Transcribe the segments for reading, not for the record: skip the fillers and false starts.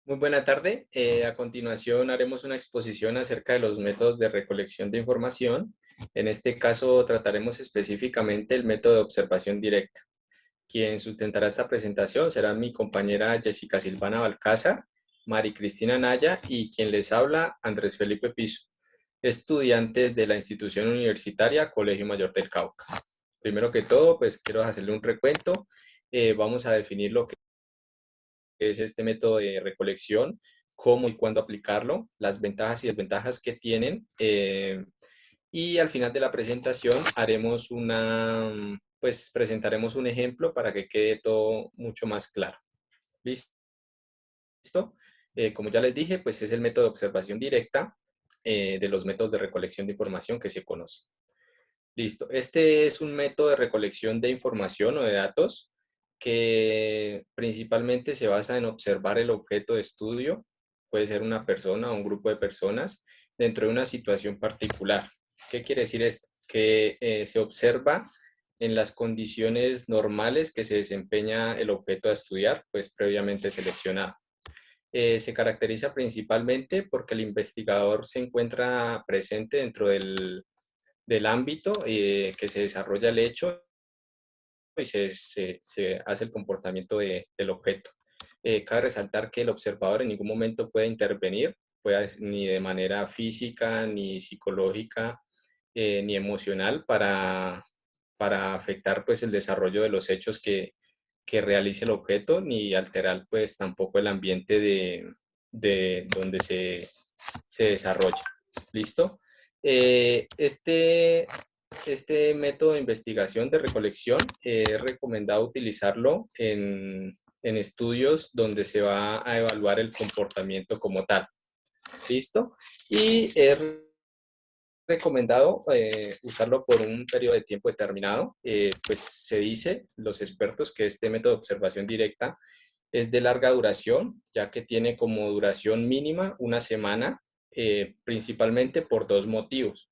Muy buena tarde. A continuación haremos una exposición acerca de los métodos de recolección de información. En este caso trataremos específicamente el método de observación directa. Quien sustentará esta presentación será mi compañera Jessica Silvana Balcázar, Mari Cristina Naya y quien les habla, Andrés Felipe Piso, estudiantes de la institución universitaria Colegio Mayor del Cauca. Primero que todo, pues quiero hacerle un recuento. Vamos a definir lo que es este método de recolección, cómo y cuándo aplicarlo, las ventajas y desventajas que tienen. Y al final de la presentación haremos pues presentaremos un ejemplo para que quede todo mucho más claro. ¿Listo? Como ya les dije, pues es el método de observación directa de los métodos de recolección de información que se conoce. Listo. Este es un método de recolección de información o de datos que principalmente se basa en observar el objeto de estudio, puede ser una persona o un grupo de personas, dentro de una situación particular. ¿Qué quiere decir esto? Que se observa en las condiciones normales que se desempeña el objeto a estudiar, pues previamente seleccionado. Se caracteriza principalmente porque el investigador se encuentra presente dentro del ámbito que se desarrolla el hecho y se hace el comportamiento del objeto. Cabe resaltar que el observador en ningún momento puede intervenir, ni de manera física, ni psicológica, ni emocional para afectar pues, el desarrollo de los hechos que realice el objeto, ni alterar pues, tampoco el ambiente de donde se desarrolla. ¿Listo? Este método de investigación de recolección es recomendado utilizarlo en estudios donde se va a evaluar el comportamiento como tal. ¿Listo? Y es recomendado usarlo por un periodo de tiempo determinado. Pues se dice, los expertos, que este método de observación directa es de larga duración, ya que tiene como duración mínima una semana, principalmente por dos motivos,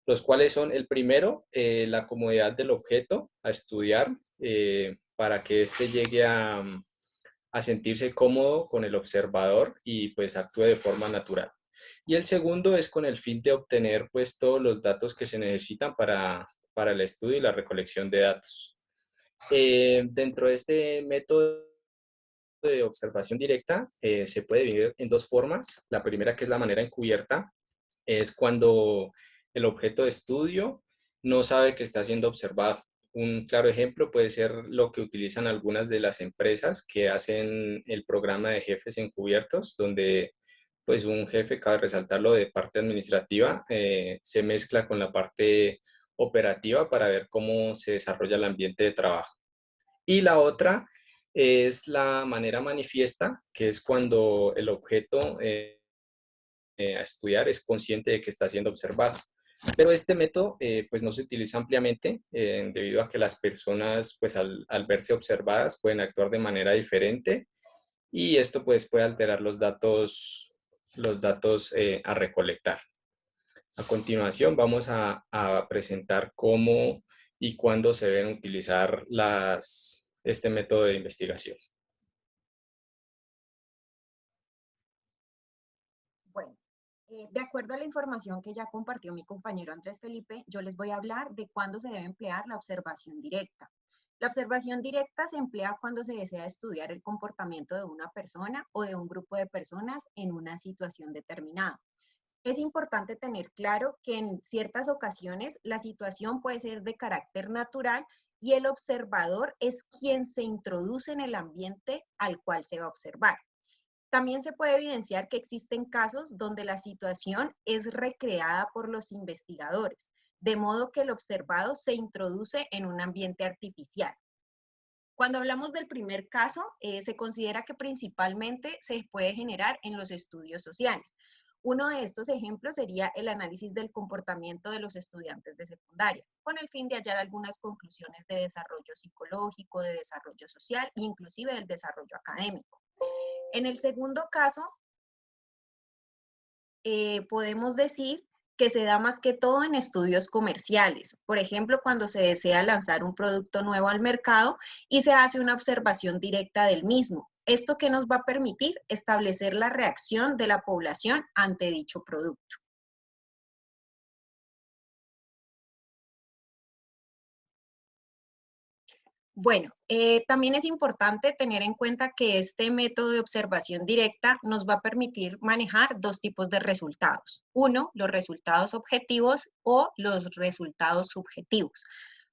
los cuales son el primero, la comodidad del objeto a estudiar, para que éste llegue a sentirse cómodo con el observador y pues actúe de forma natural. Y el segundo es con el fin de obtener pues todos los datos que se necesitan para el estudio y la recolección de datos. Dentro de este método de observación directa se puede dividir en dos formas. La primera, que es la manera encubierta, es cuando el objeto de estudio no sabe que está siendo observado. Un claro ejemplo puede ser lo que utilizan algunas de las empresas que hacen el programa de jefes encubiertos, donde pues un jefe, cabe resaltarlo, de parte administrativa, se mezcla con la parte operativa para ver cómo se desarrolla el ambiente de trabajo. Y la otra es la manera manifiesta, que es cuando el objeto a estudiar es consciente de que está siendo observado. Pero este método pues no se utiliza ampliamente debido a que las personas pues al verse observadas pueden actuar de manera diferente y esto pues puede alterar los datos a recolectar. A continuación vamos a presentar cómo y cuándo se deben utilizar este método de investigación. Bueno, de acuerdo a la información que ya compartió mi compañero Andrés Felipe, yo les voy a hablar de cuándo se debe emplear la observación directa. La observación directa se emplea cuando se desea estudiar el comportamiento de una persona o de un grupo de personas en una situación determinada. Es importante tener claro que en ciertas ocasiones la situación puede ser de carácter natural y el observador es quien se introduce en el ambiente al cual se va a observar. También se puede evidenciar que existen casos donde la situación es recreada por los investigadores, de modo que el observado se introduce en un ambiente artificial. Cuando hablamos del primer caso, se considera que principalmente se puede generar en los estudios sociales. Uno de estos ejemplos sería el análisis del comportamiento de los estudiantes de secundaria, con el fin de hallar algunas conclusiones de desarrollo psicológico, de desarrollo social e inclusive del desarrollo académico. En el segundo caso, podemos decir que se da más que todo en estudios comerciales. Por ejemplo, cuando se desea lanzar un producto nuevo al mercado y se hace una observación directa del mismo, ¿Esto qué nos va a permitir? Establecer la reacción de la población ante dicho producto. Bueno, también es importante tener en cuenta que este método de observación directa nos va a permitir manejar dos tipos de resultados. Uno, los resultados objetivos o los resultados subjetivos.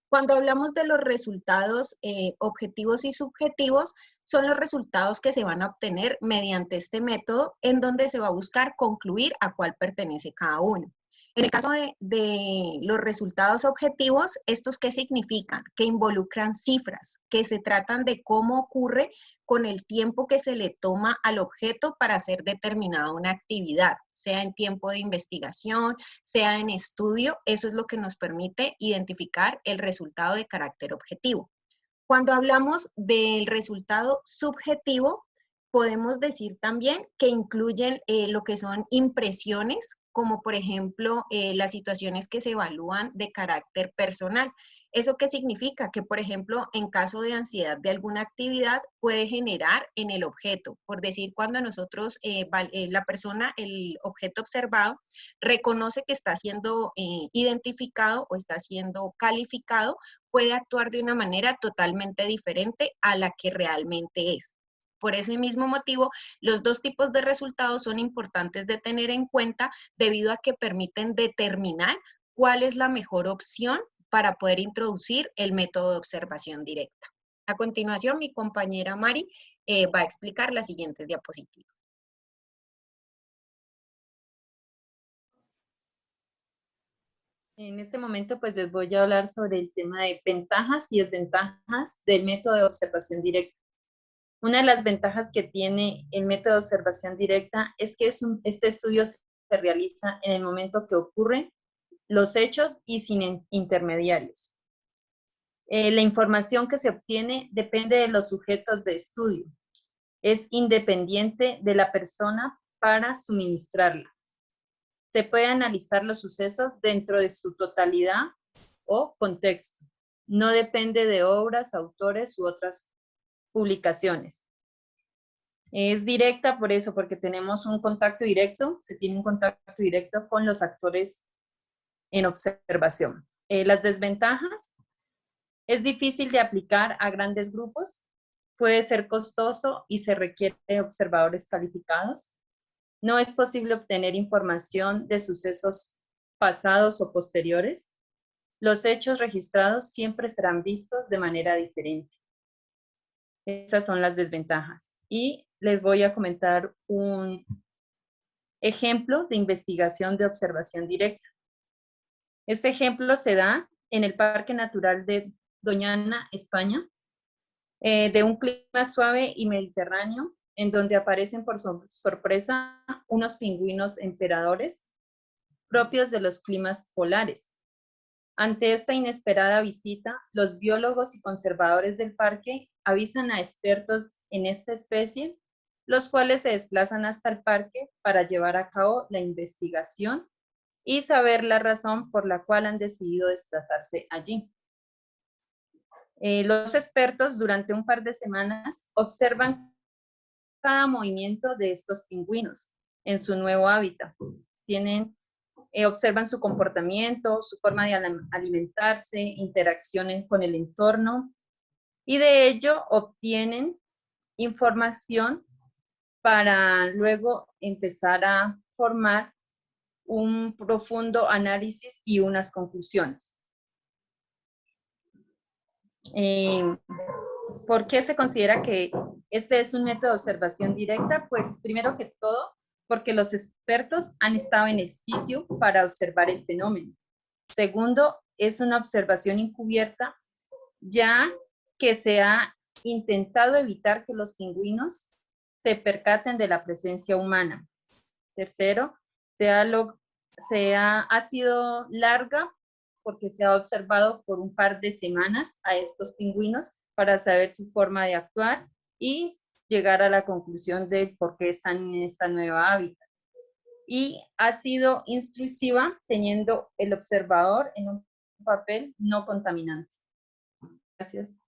Cuando hablamos de los resultados objetivos y subjetivos, son los resultados que se van a obtener mediante este método en donde se va a buscar concluir a cuál pertenece cada uno. En el caso de los resultados objetivos, ¿estos qué significan? Que involucran cifras, que se tratan de cómo ocurre con el tiempo que se le toma al objeto para hacer determinada una actividad, sea en tiempo de investigación, sea en estudio. Eso es lo que nos permite identificar el resultado de carácter objetivo. Cuando hablamos del resultado subjetivo, podemos decir también que incluyen lo que son impresiones, como por ejemplo las situaciones que se evalúan de carácter personal. ¿Eso qué significa? Que, por ejemplo, en caso de ansiedad de alguna actividad, puede generar en el objeto. Por decir, cuando nosotros, la persona, el objeto observado, reconoce que está siendo identificado o está siendo calificado, puede actuar de una manera totalmente diferente a la que realmente es. Por ese mismo motivo, los dos tipos de resultados son importantes de tener en cuenta debido a que permiten determinar cuál es la mejor opción para poder introducir el método de observación directa. A continuación, mi compañera Mari va a explicar las siguientes diapositivas. En este momento, pues les voy a hablar sobre el tema de ventajas y desventajas del método de observación directa. Una de las ventajas que tiene el método de observación directa es que este estudio se realiza en el momento que ocurren los hechos y sin intermediarios. La información que se obtiene depende de los sujetos de estudio. Es independiente de la persona para suministrarla. Se puede analizar los sucesos dentro de su totalidad o contexto. No depende de obras, autores u otras publicaciones. Es directa por eso, porque tenemos un contacto directo, se tiene un contacto directo con los actores en observación. Las desventajas: es difícil de aplicar a grandes grupos, puede ser costoso y se requiere observadores calificados. No es posible obtener información de sucesos pasados o posteriores. Los hechos registrados siempre serán vistos de manera diferente. Esas son las desventajas. Y les voy a comentar un ejemplo de investigación de observación directa. Este ejemplo se da en el Parque Natural de Doñana, España, de un clima suave y mediterráneo, en donde aparecen por sorpresa unos pingüinos emperadores propios de los climas polares. Ante esta inesperada visita, los biólogos y conservadores del parque avisan a expertos en esta especie, los cuales se desplazan hasta el parque para llevar a cabo la investigación y saber la razón por la cual han decidido desplazarse allí. Los expertos durante un par de semanas observan cada movimiento de estos pingüinos en su nuevo hábitat. Observan su comportamiento, su forma de alimentarse, interacciones con el entorno, y de ello obtienen información para luego empezar a formar un profundo análisis y unas conclusiones. ¿Por qué se considera que este es un método de observación directa? Pues primero que todo, porque los expertos han estado en el sitio para observar el fenómeno. Segundo, es una observación encubierta, ya que se ha intentado evitar que los pingüinos se percaten de la presencia humana. Tercero, ha sido larga porque se ha observado por un par de semanas a estos pingüinos para saber su forma de actuar y llegar a la conclusión de por qué están en esta nueva hábitat. Y ha sido instructiva teniendo el observador en un papel no contaminante. Gracias.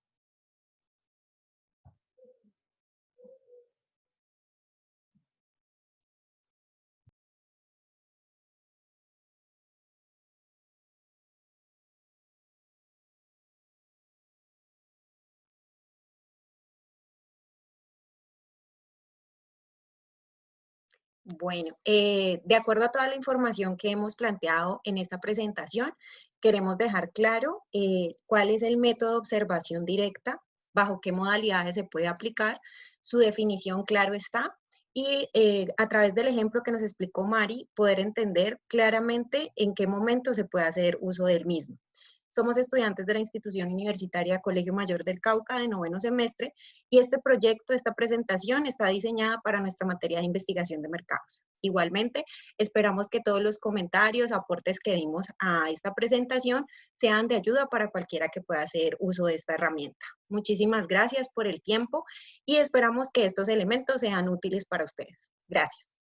Bueno, de acuerdo a toda la información que hemos planteado en esta presentación, queremos dejar claro cuál es el método de observación directa, bajo qué modalidades se puede aplicar, su definición, claro está, y a través del ejemplo que nos explicó Mari, poder entender claramente en qué momento se puede hacer uso del mismo. Somos estudiantes de la institución universitaria Colegio Mayor del Cauca de 9º semestre y este proyecto, esta presentación está diseñada para nuestra materia de investigación de mercados. Igualmente, esperamos que todos los comentarios, aportes que dimos a esta presentación sean de ayuda para cualquiera que pueda hacer uso de esta herramienta. Muchísimas gracias por el tiempo y esperamos que estos elementos sean útiles para ustedes. Gracias.